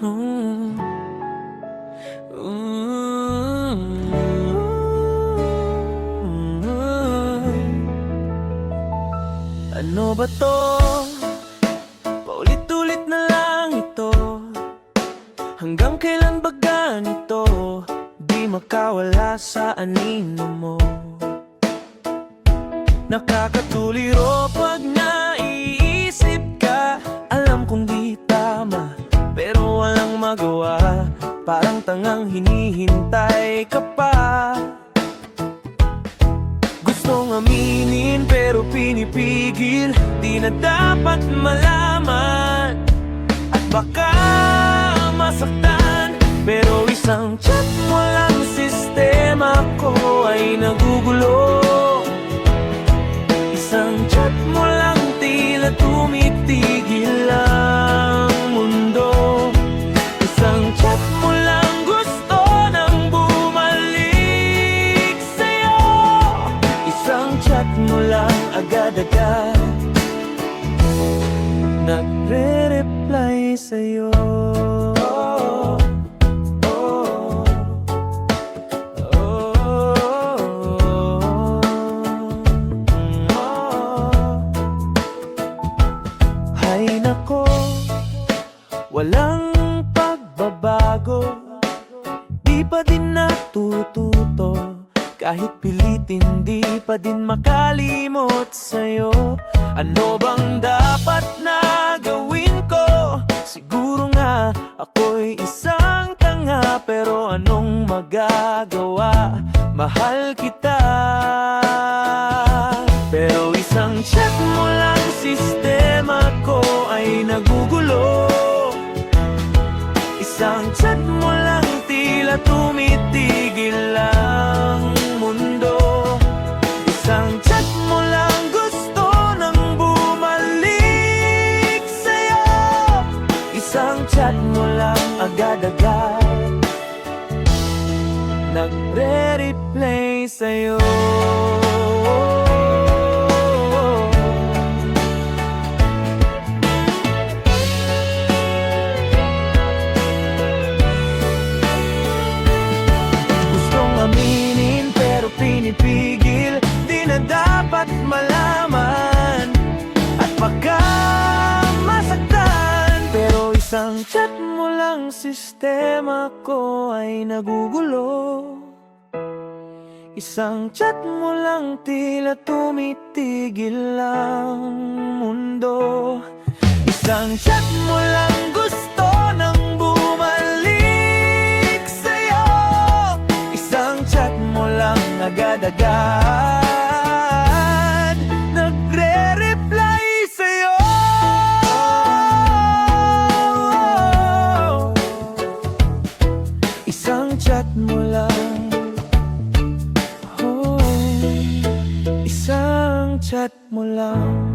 Mm. Ano ba to? Paulit-ulit na lang ito. Hanggang kailan ba ganito? Di makawala sa anino mo. Nakakatuliro pag naiisip ka. Alam kong di tama, pero walang magawa. Parang tangang hinihintay ka pa. Gustong aminin pero pinipigil. Di na dapat malaman at baka masaktan. Pero isang chat mo lang, sistema ko ay nagugulo. Isang chat mo lang, tila tumitigil ang mundo. Isang chat mo lang, gusto nang bumalik sa'yo. Isang chat mo lang, agad-agad nagre-reply sa'yo. Ay nako, walang pagbabago. Di pa din natututo. Kahit pilitin, di pa din makalimot sa'yo. Ano bang dapat na gawin ko? Siguro nga ako'y isang tanga, pero anong magagawa? Mahal kita. Pero isang chat mo lang, sistema ko ay nagugulo. Isang chat mo lang, tila tumitigil ang mundo. Isang chat mo lang, gusto nang bumalik sa'yo. Isang chat mo lang, agad-agad nagre-replay sa'yo. Aminin pero pinipigil. Di na dapat malaman at baka masaktan. Pero isang chat mo lang, sistema ko ay nagugulo. Isang chat mo lang, tila tumitigil ang mundo. Isang chat mo lang, gusto nang bumalik sa'yo. Isang chat mo lang, agad-agad nagre-reply sa'yo. Isang chat mo lang, oh, isang chat mo lang.